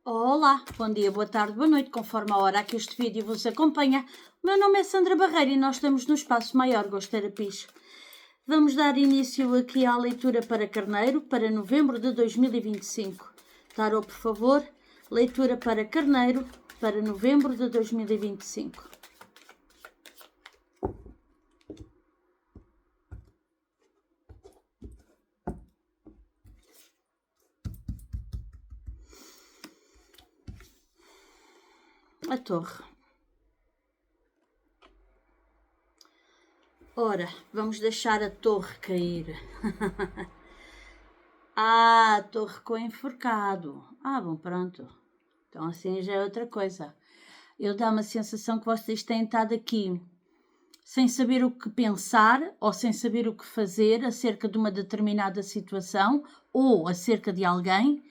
Olá, bom dia, boa tarde, boa noite, conforme a hora que este vídeo vos acompanha. O meu nome é Sandra Barreira e nós estamos no Espaço Maior Gosto Terapis. Vamos dar início aqui à leitura para Carneiro para novembro de 2025. Tarô, por favor, leitura para Carneiro para novembro de 2025. A Torre. Ora, vamos deixar a Torre cair. A Torre ficou enforcado. Bom, pronto. Então assim já é outra coisa. Eu dá uma sensação que vocês têm estado aqui sem saber o que pensar ou sem saber o que fazer acerca de uma determinada situação ou acerca de alguém.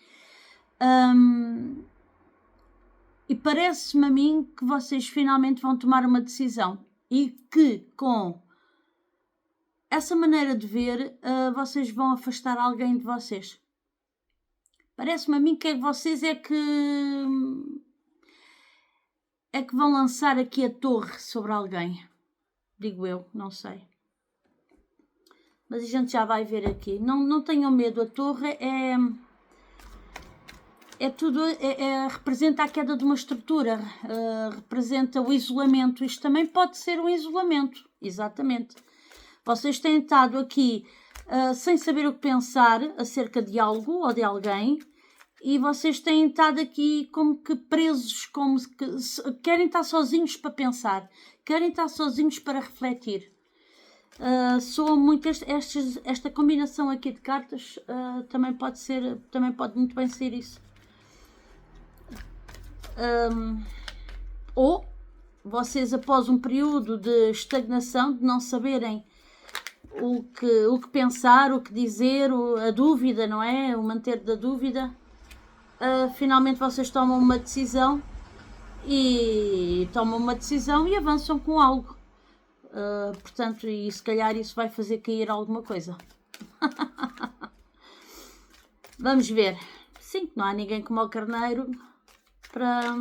E parece-me a mim que vocês finalmente vão tomar uma decisão e que com essa maneira de ver vocês vão afastar alguém de vocês. Parece-me a mim que vocês é que vão lançar aqui a torre sobre alguém. Digo eu, não sei. Mas a gente já vai ver aqui. Não tenham medo, a torre representa a queda de uma estrutura, representa o isolamento. Isto também pode ser um isolamento, exatamente. Vocês têm estado aqui sem saber o que pensar acerca de algo ou de alguém e vocês têm estado aqui como que presos, como que querem estar sozinhos para pensar, querem estar sozinhos para refletir. Soa muito esta combinação aqui de cartas, também pode muito bem ser isso. Ou vocês, após um período de estagnação, de não saberem o que pensar, o que dizer, a dúvida, não é? O manter da dúvida, finalmente vocês tomam uma decisão e avançam com algo. Portanto, e se calhar isso vai fazer cair alguma coisa. Vamos ver. Sim, não há ninguém como o Carneiro para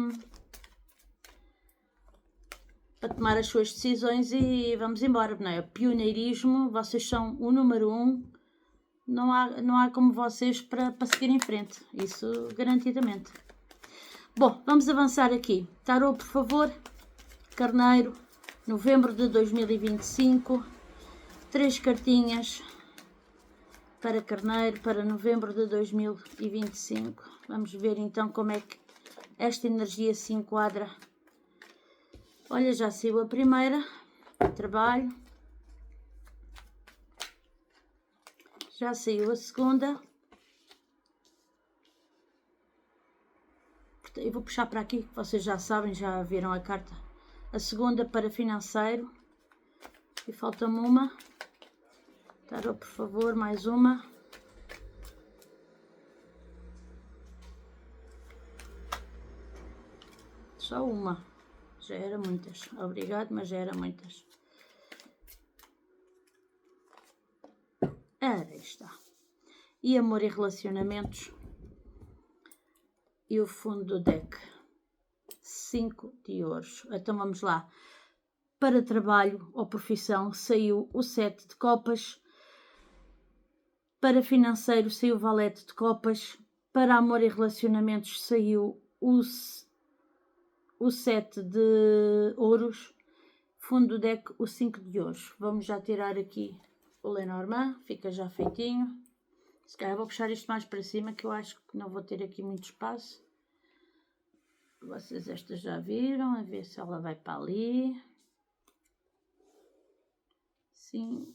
tomar as suas decisões e vamos embora, não é? O pioneirismo, vocês são o número 1, não há como vocês para seguir em frente, isso garantidamente. Bom, vamos avançar aqui. Tarô, por favor, Carneiro, novembro de 2025, 3 cartinhas para Carneiro para novembro de 2025. Vamos ver então como é que esta energia se enquadra. Olha, já saiu a primeira, trabalho. Já saiu a segunda. Eu vou puxar para aqui, vocês já sabem, já viram a carta. A segunda para financeiro. E falta-me uma. Tarô, por favor, mais uma. Só uma. Já era muitas. Obrigado, mas já era muitas. Aí está. E amor e relacionamentos. E o fundo do deck. 5 de ouros. Então vamos lá. Para trabalho ou profissão saiu o 7 de copas. Para financeiro saiu o valete de copas. Para amor e relacionamentos saiu o 7 de ouros, fundo do deck o 5 de ouros. Vamos já tirar aqui o Lenormand, fica já feitinho. Se calhar vou puxar isto mais para cima, que eu acho que não vou ter aqui muito espaço. Vocês estas já viram, a ver se ela vai para ali. Sim,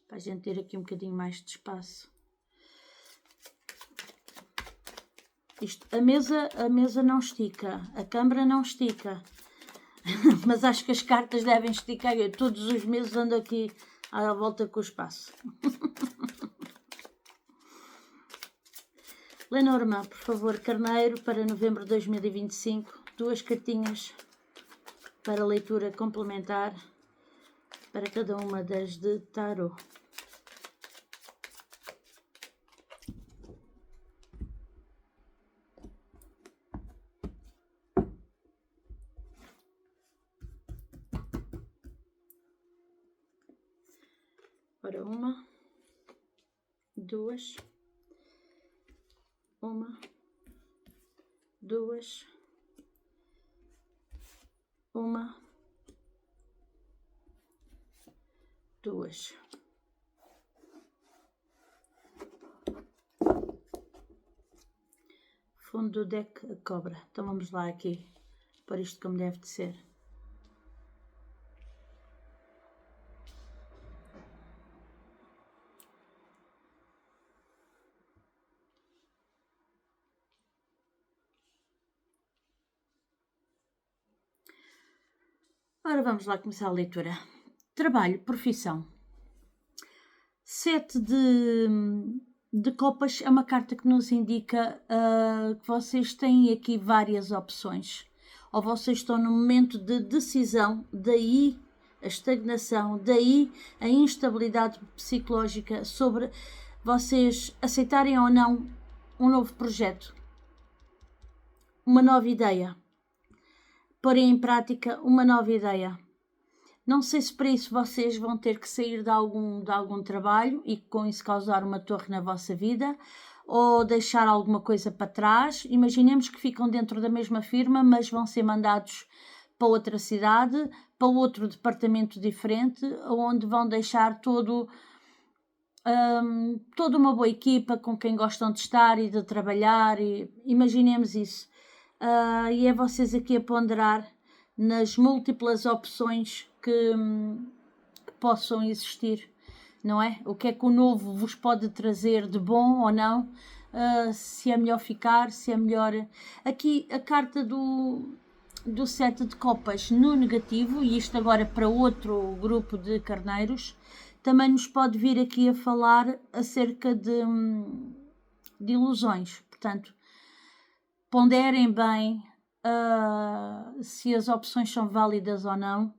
para a gente ter aqui um bocadinho mais de espaço. A mesa não estica, a câmara não estica, mas acho que as cartas devem esticar. Eu todos os meses ando aqui à volta com o espaço. Lenormand, por favor, Carneiro, para novembro de 2025, 2 cartinhas para leitura complementar para cada uma das de tarô. Ora, 1, 2, 1, 2, 1, 2. Fundo do deck, a cobra. Então vamos lá aqui, para isto como deve de ser. Ora, vamos lá começar a leitura. Trabalho, profissão. 7 de copas é uma carta que nos indica que vocês têm aqui várias opções. Ou vocês estão no momento de decisão, daí a estagnação, daí a instabilidade psicológica sobre vocês aceitarem ou não um novo projeto, uma nova ideia. Porem em prática uma nova ideia. Não sei se para isso vocês vão ter que sair de algum trabalho e com isso causar uma torre na vossa vida ou deixar alguma coisa para trás. Imaginemos que ficam dentro da mesma firma, mas vão ser mandados para outra cidade, para outro departamento diferente, onde vão deixar toda uma boa equipa com quem gostam de estar e de trabalhar. Imaginemos isso. E é vocês aqui a ponderar nas múltiplas opções que possam existir, não é? O que é que o novo vos pode trazer de bom ou não, se é melhor ficar, se é melhor... Aqui a carta do 7 de copas no negativo, e isto agora para outro grupo de carneiros, também nos pode vir aqui a falar acerca de ilusões. Portanto, ponderem bem se as opções são válidas ou não,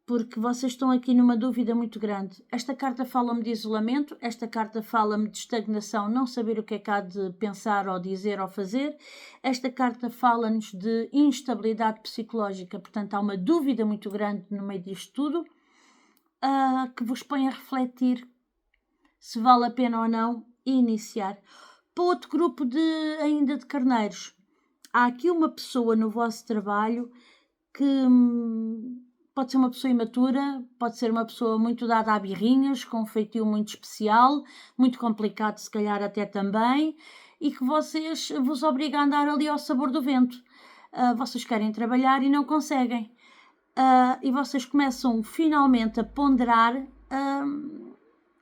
porque vocês estão aqui numa dúvida muito grande. Esta carta fala-me de isolamento, esta carta fala-me de estagnação, não saber o que é que há de pensar ou dizer ou fazer. Esta carta fala-nos de instabilidade psicológica, portanto há uma dúvida muito grande no meio disto tudo, que vos põe a refletir se vale a pena ou não iniciar. Para outro grupo ainda de carneiros, há aqui uma pessoa no vosso trabalho que pode ser uma pessoa imatura, pode ser uma pessoa muito dada a birrinhas, com um feitio muito especial, muito complicado se calhar até também, e que vocês vos obriga a andar ali ao sabor do vento. Vocês querem trabalhar e não conseguem. E vocês começam finalmente a ponderar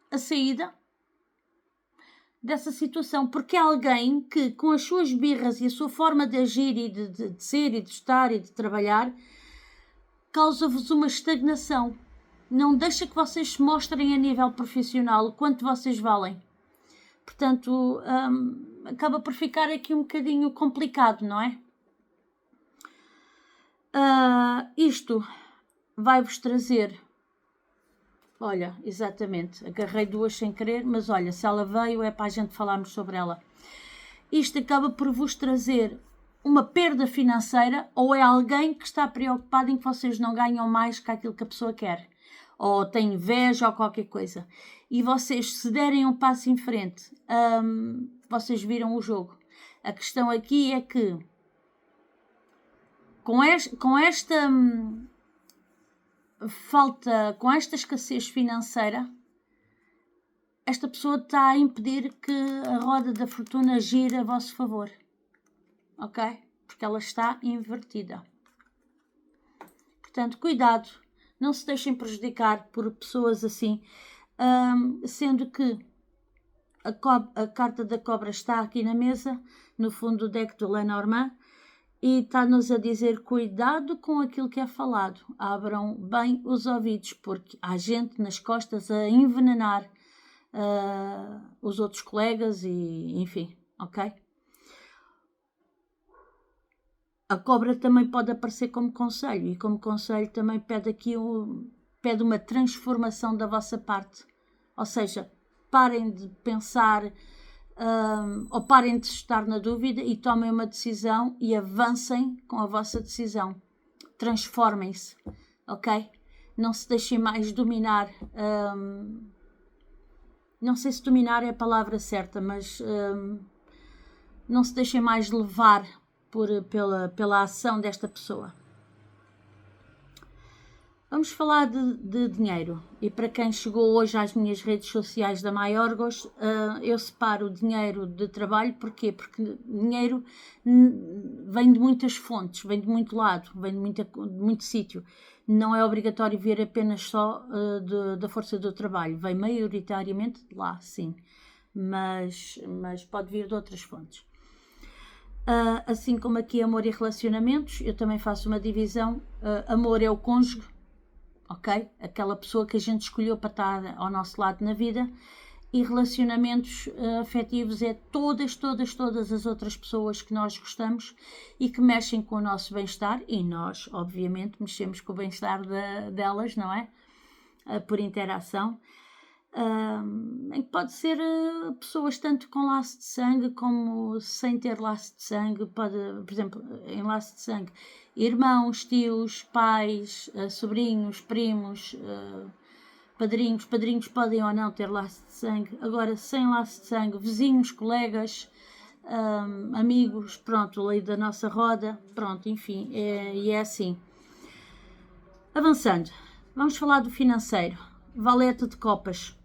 a saída dessa situação, porque é alguém que com as suas birras e a sua forma de agir e de ser e de estar e de trabalhar causa-vos uma estagnação, não deixa que vocês se mostrem a nível profissional o quanto vocês valem. Portanto, acaba por ficar aqui um bocadinho complicado, não é? Isto vai-vos trazer... Olha, exatamente, agarrei duas sem querer, mas olha, se ela veio é para a gente falarmos sobre ela. Isto acaba por vos trazer uma perda financeira, ou é alguém que está preocupado em que vocês não ganham mais que aquilo que a pessoa quer, ou tem inveja ou qualquer coisa. E vocês, se derem um passo em frente, vocês viram o jogo. A questão aqui é que com esta com esta escassez financeira, esta pessoa está a impedir que a roda da fortuna gire a vosso favor, ok? Porque ela está invertida. Portanto, cuidado, não se deixem prejudicar por pessoas assim, sendo que a carta da cobra está aqui na mesa, no fundo do deck do Lenormand, e está-nos a dizer cuidado com aquilo que é falado, abram bem os ouvidos, porque há gente nas costas a envenenar os outros colegas e enfim, ok? A cobra também pode aparecer como conselho, e como conselho também pede aqui pede uma transformação da vossa parte, ou seja, parem de pensar ou parem de estar na dúvida e tomem uma decisão e avancem com a vossa decisão. Transformem-se, ok? não se deixem mais dominar, não sei se dominar é a palavra certa, mas não se deixem mais levar pela ação desta pessoa. Vamos falar de dinheiro, e para quem chegou hoje às minhas redes sociais da Maiorgos, eu separo o dinheiro de trabalho. Porquê? Porque dinheiro vem de muitas fontes, vem de muito lado, vem de muito sítio. Não é obrigatório vir apenas só da força do trabalho, vem maioritariamente de lá, sim, mas pode vir de outras fontes. Assim como aqui amor e relacionamentos, eu também faço uma divisão. Amor é o cônjuge, ok? Aquela pessoa que a gente escolheu para estar ao nosso lado na vida. E relacionamentos afetivos é todas as outras pessoas que nós gostamos e que mexem com o nosso bem-estar, e nós, obviamente, mexemos com o bem-estar delas, não é? Por interação. Em que pode ser pessoas tanto com laço de sangue como sem ter laço de sangue. Pode, por exemplo, em laço de sangue, irmãos, tios, pais, sobrinhos, primos, padrinhos podem ou não ter laço de sangue. Agora, sem laço de sangue, vizinhos, colegas, amigos, pronto, lei da nossa roda, pronto, enfim, e é assim. Avançando, vamos falar do financeiro. Valete de copas.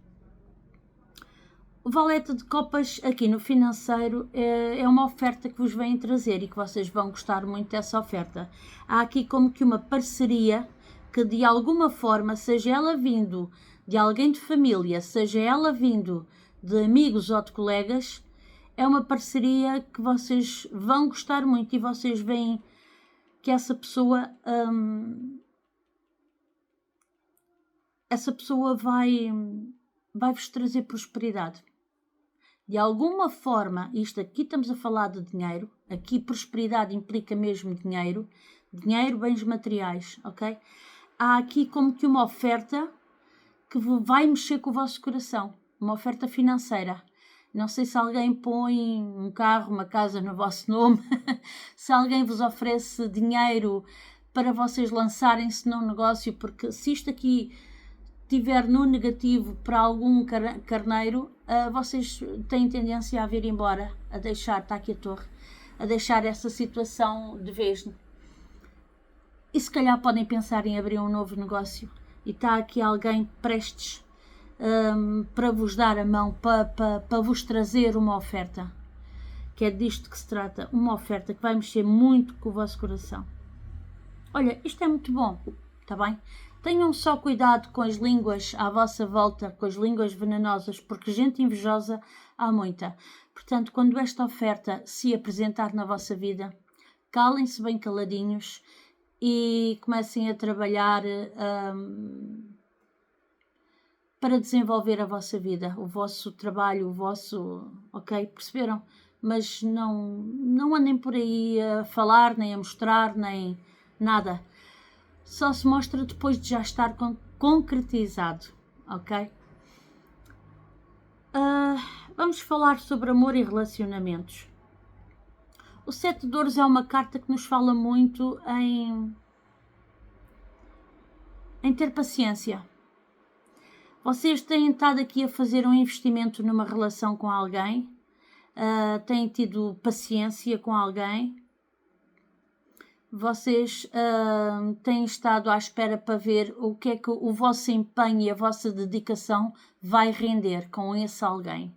O valete de copas aqui no financeiro é uma oferta que vos vêm trazer e que vocês vão gostar muito dessa oferta. Há aqui como que uma parceria que de alguma forma, seja ela vindo de alguém de família, seja ela vindo de amigos ou de colegas, é uma parceria que vocês vão gostar muito e vocês veem que essa pessoa vai-vos trazer prosperidade. De alguma forma, isto aqui estamos a falar de dinheiro, aqui prosperidade implica mesmo dinheiro, bens materiais, ok? Há aqui como que uma oferta que vai mexer com o vosso coração, uma oferta financeira. Não sei se alguém põe um carro, uma casa no vosso nome, se alguém vos oferece dinheiro para vocês lançarem-se num negócio, porque se isto aqui tiver no negativo para algum carneiro, vocês têm tendência a vir embora, a deixar, está aqui a torre, a deixar essa situação de vez. E se calhar podem pensar em abrir um novo negócio e está aqui alguém prestes para vos dar a mão, para vos trazer uma oferta, que é disto que se trata, uma oferta que vai mexer muito com o vosso coração. Olha, isto é muito bom, está bem? Tenham só cuidado com as línguas à vossa volta, com as línguas venenosas, porque gente invejosa há muita. Portanto, quando esta oferta se apresentar na vossa vida, calem-se bem caladinhos e comecem a trabalhar para desenvolver a vossa vida, o vosso trabalho, ok? Perceberam? Mas não andem por aí a falar, nem a mostrar, nem nada. Só se mostra depois de já estar concretizado, ok? Vamos falar sobre amor e relacionamentos. O 7 de ouros é uma carta que nos fala muito em ter paciência. Vocês têm estado aqui a fazer um investimento numa relação com alguém, têm tido paciência com alguém. Vocês têm estado à espera para ver o que é que o vosso empenho e a vossa dedicação vai render com esse alguém.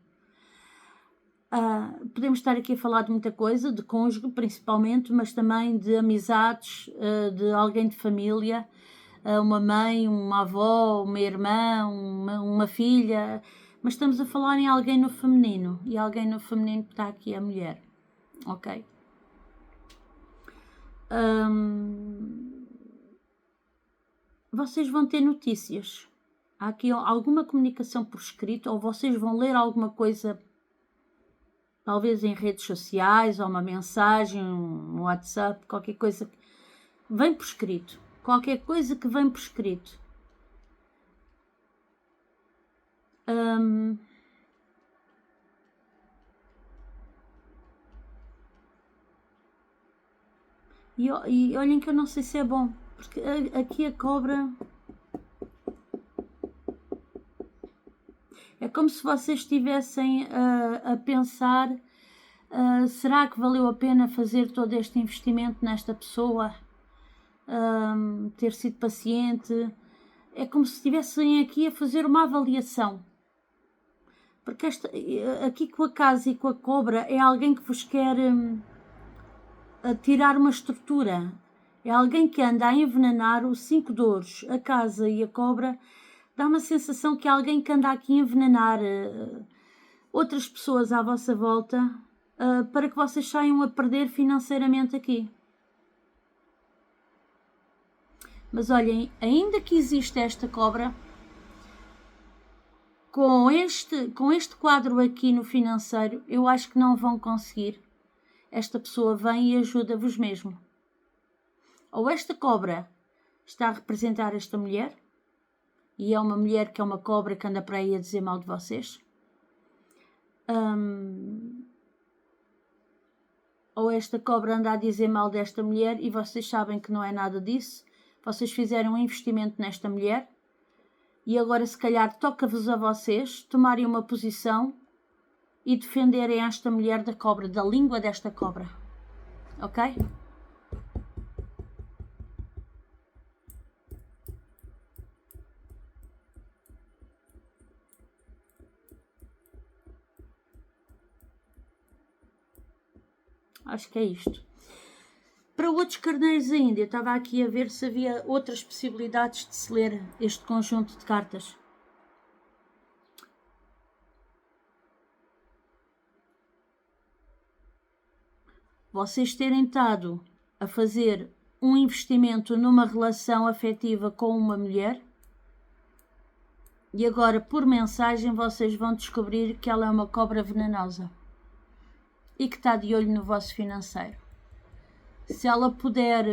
Podemos estar aqui a falar de muita coisa, de cônjuge principalmente, mas também de amizades, de alguém de família, uma mãe, uma avó, uma irmã, uma filha. Mas estamos a falar em alguém no feminino, e alguém no feminino que está aqui a mulher, ok? Vocês vão ter notícias. Há aqui alguma comunicação por escrito, ou vocês vão ler alguma coisa, talvez em redes sociais, ou uma mensagem, um WhatsApp, qualquer coisa que vem por escrito. Qualquer coisa que vem por escrito. E olhem que eu não sei se é bom, porque aqui a cobra É como se vocês estivessem a pensar, será que valeu a pena fazer todo este investimento nesta pessoa? Ter sido paciente? É como se estivessem aqui a fazer uma avaliação. Porque aqui com a casa e com a cobra é alguém que vos quer tirar uma estrutura. É alguém que anda a envenenar os 5 douros, a casa e a cobra. Dá uma sensação que é alguém que anda aqui a envenenar outras pessoas à vossa volta para que vocês saiam a perder financeiramente aqui. Mas olhem, ainda que exista esta cobra, com este quadro aqui no financeiro, eu acho que não vão conseguir. Esta pessoa vem e ajuda-vos mesmo. Ou esta cobra está a representar esta mulher, e é uma mulher que é uma cobra que anda para aí a dizer mal de vocês. Ou esta cobra anda a dizer mal desta mulher e vocês sabem que não é nada disso. Vocês fizeram um investimento nesta mulher e agora se calhar toca-vos a vocês tomarem uma posição e defenderem esta mulher da cobra, da língua desta cobra. Ok? Acho que é isto. Para outros carneiros ainda, eu estava aqui a ver se havia outras possibilidades de se ler este conjunto de cartas. Vocês terem estado a fazer um investimento numa relação afetiva com uma mulher e agora, por mensagem, vocês vão descobrir que ela é uma cobra venenosa e que está de olho no vosso financeiro. Se ela puder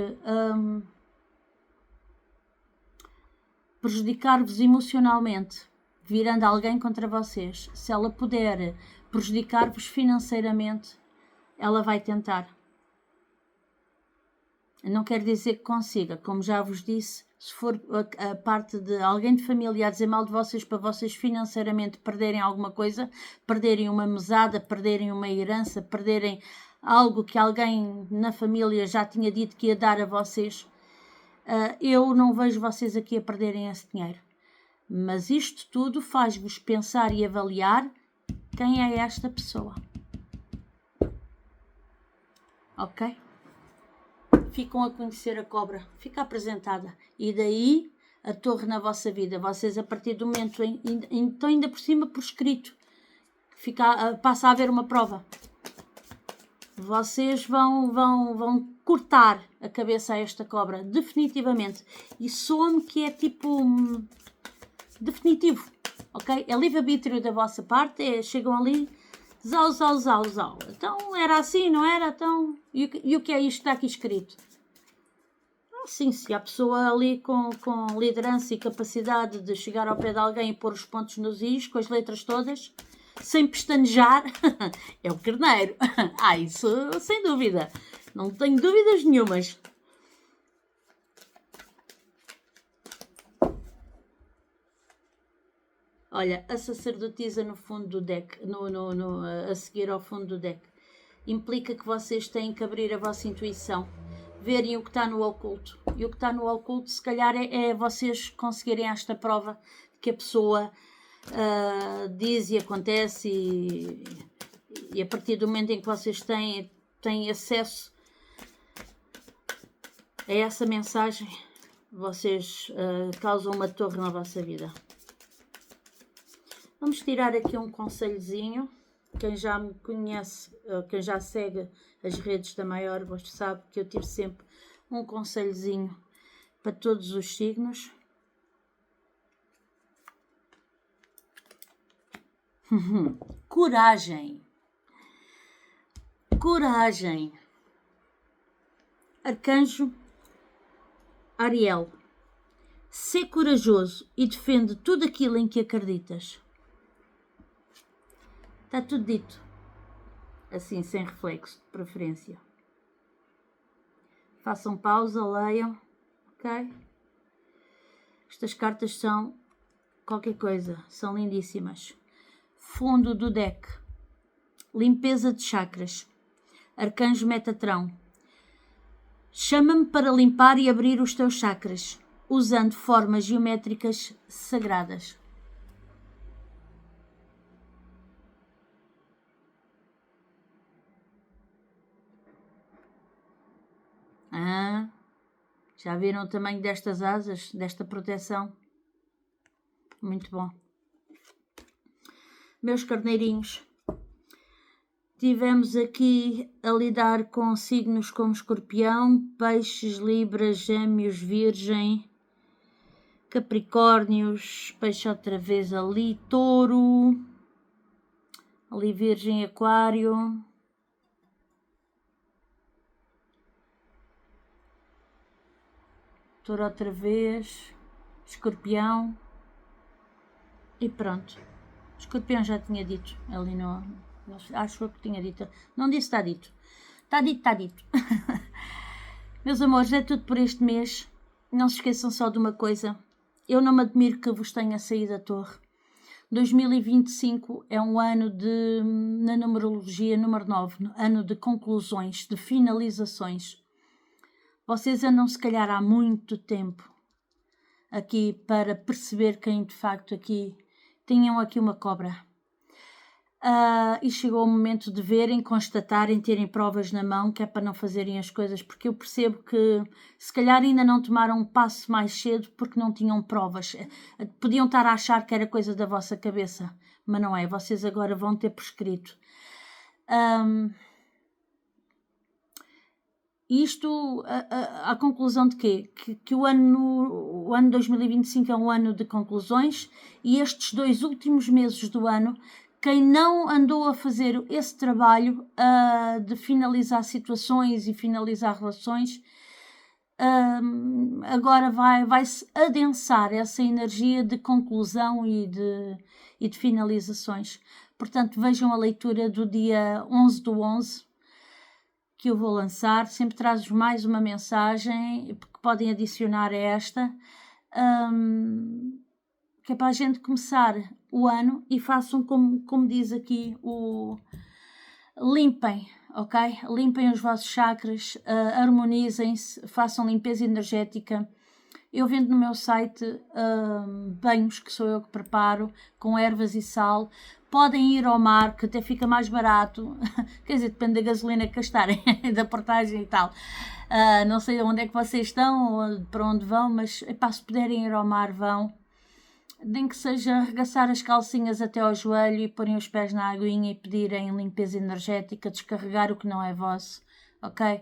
prejudicar-vos emocionalmente, virando alguém contra vocês, se ela puder prejudicar-vos financeiramente, ela vai tentar. Não quer dizer que consiga, como já vos disse, se for a parte de alguém de família a dizer mal de vocês para vocês financeiramente perderem alguma coisa, perderem uma mesada, perderem uma herança, perderem algo que alguém na família já tinha dito que ia dar a vocês, eu não vejo vocês aqui a perderem esse dinheiro. Mas isto tudo faz-vos pensar e avaliar quem é esta pessoa. Ok? Ficam a conhecer a cobra, fica apresentada. E daí a torre na vossa vida. Vocês, a partir do momento, estão ainda por cima por escrito, passa a haver uma prova. Vocês vão cortar a cabeça a esta cobra, definitivamente. E soa-me que é tipo definitivo, ok? É livre-arbítrio da vossa parte, chegam ali, zau. Então era assim, não era? Então, e o que é isto que está aqui escrito? Sim, se a pessoa ali com liderança e capacidade de chegar ao pé de alguém e pôr os pontos nos is, com as letras todas, sem pestanejar, é o carneiro. Isso sem dúvida. Não tenho dúvidas nenhumas. Olha, a sacerdotisa no fundo do deck, a seguir ao fundo do deck, implica que vocês têm que abrir a vossa intuição, verem o que está no oculto. E o que está no oculto, se calhar, é vocês conseguirem esta prova de que a pessoa diz e acontece, e a partir do momento em que vocês têm acesso a essa mensagem, vocês causam uma torre na vossa vida. Vamos tirar aqui um conselhozinho. Quem já me conhece, quem já segue as redes da Maior, sabe que eu tiro sempre um conselhozinho para todos os signos. Coragem. Coragem. Arcanjo Ariel. Sê corajoso e defende tudo aquilo em que acreditas. Está tudo dito. Assim, sem reflexo, de preferência. Façam pausa, leiam, ok? Estas cartas são qualquer coisa, são lindíssimas. fundo do deck. Limpeza de chakras. Arcanjo Metatrão. Chama-me para limpar e abrir os teus chakras, usando formas geométricas sagradas. Já viram o tamanho destas asas, desta proteção? Muito bom. Meus carneirinhos, tivemos aqui a lidar com signos como Escorpião, Peixes, Libra, Gêmeos, Virgem, Capricórnios, Peixe outra vez ali, Touro, ali Virgem, Aquário, Touro outra vez, Escorpião e pronto. Escorpião já tinha dito ali no... Acho que tinha dito. Não disse, está dito. Está dito, está dito. Meus amores, é tudo por este mês. Não se esqueçam só de uma coisa. Eu não me admiro que vos tenha saído da torre. 2025 é um ano de, na numerologia, número 9, ano de conclusões, de finalizações. Vocês andam se calhar há muito tempo aqui para perceber quem de facto aqui tinham aqui uma cobra. E chegou o momento de verem, constatarem, terem provas na mão, que é para não fazerem as coisas, porque eu percebo que se calhar ainda não tomaram um passo mais cedo porque não tinham provas. Podiam estar a achar que era coisa da vossa cabeça, mas não é. Vocês agora vão ter por escrito. Isto, a conclusão de quê? Que o ano 2025 é um ano de conclusões e estes 2 últimos meses do ano, quem não andou a fazer esse trabalho de finalizar situações e finalizar relações, agora vai-se adensar essa energia de conclusão e de finalizações. Portanto, vejam a leitura do dia 11/11, que eu vou lançar. Sempre traz mais uma mensagem que podem adicionar a esta, que é para a gente começar o ano e façam como diz aqui limpem, ok? Limpem os vossos chakras, harmonizem-se, façam limpeza energética. Eu vendo no meu site banhos que sou eu que preparo com ervas e sal. Podem ir ao mar, que até fica mais barato. Quer dizer, depende da gasolina que gastarem, da portagem e tal. Não sei onde é que vocês estão, ou para onde vão, mas epá, se puderem ir ao mar, vão. Nem que seja arregaçar as calcinhas até ao joelho e porem os pés na aguinha e pedirem limpeza energética, descarregar o que não é vosso, ok?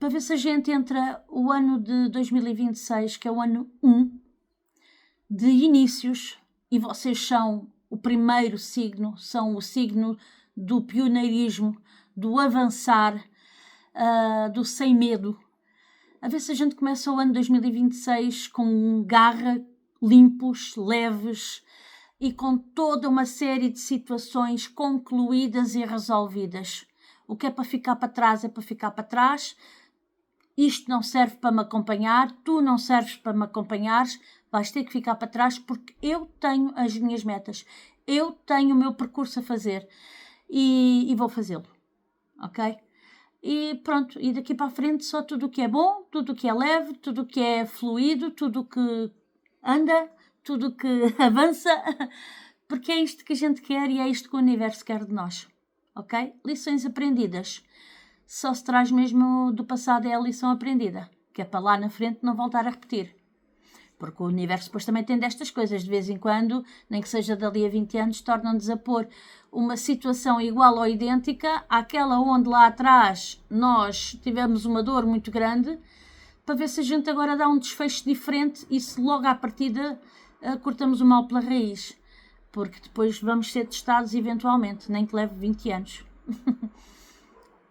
Para ver se a gente entra o ano de 2026, que é o ano 1, de inícios, e vocês são o primeiro signo, são o signo do pioneirismo, do avançar, do sem medo. A ver se a gente começa o ano 2026 com garra, limpos, leves e com toda uma série de situações concluídas e resolvidas. O que é para ficar para trás é para ficar para trás. Isto não serve para me acompanhar, tu não serves para me acompanhares, vais ter que ficar para trás porque eu tenho as minhas metas, eu tenho o meu percurso a fazer e vou fazê-lo, ok? E pronto, e daqui para a frente só tudo o que é bom, tudo o que é leve, tudo o que é fluido, tudo o que anda, tudo o que avança, porque é isto que a gente quer e é isto que o universo quer de nós, ok? Lições aprendidas. Só se traz mesmo do passado é a lição aprendida, que é para lá na frente não voltar a repetir. Porque o universo depois também tem destas coisas, de vez em quando, nem que seja dali a 20 anos, tornam-nos a pôr uma situação igual ou idêntica àquela onde lá atrás nós tivemos uma dor muito grande, para ver se a gente agora dá um desfecho diferente e se logo à partida cortamos o mal pela raiz. Porque depois vamos ser testados eventualmente, nem que leve 20 anos.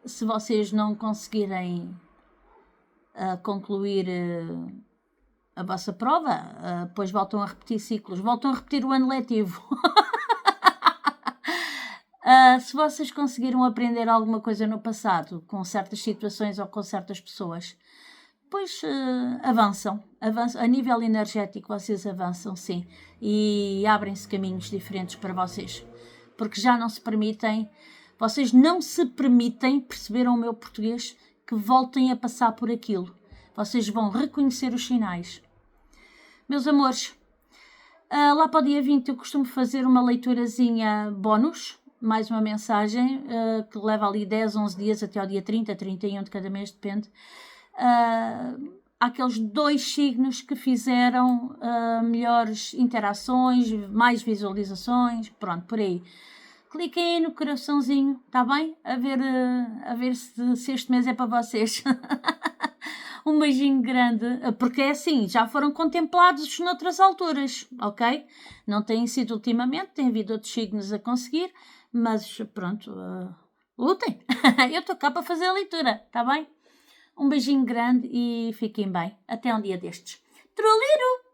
Se vocês não conseguirem concluir a vossa prova, depois voltam a repetir ciclos, voltam a repetir o ano letivo. Se vocês conseguiram aprender alguma coisa no passado, com certas situações ou com certas pessoas, pois avançam, a nível energético vocês avançam, sim, e abrem-se caminhos diferentes para vocês, porque já não se permitem, vocês não se permitem, perceberam o meu português, que voltem a passar por aquilo. Vocês vão reconhecer os sinais. Meus amores, lá para o dia 20 eu costumo fazer uma leiturazinha bónus, mais uma mensagem, que leva ali 10, 11 dias até ao dia 30, 31 de cada mês, depende. Há aqueles 2 signos que fizeram melhores interações, mais visualizações, pronto, por aí. Cliquem aí no coraçãozinho, está bem? A ver se este mês é para vocês. Um beijinho grande, porque é assim, já foram contemplados noutras alturas, ok? Não têm sido ultimamente, tem havido outros signos a conseguir, mas pronto, lutem. Eu estou cá para fazer a leitura, está bem? Um beijinho grande e fiquem bem. Até um dia destes. Truliro!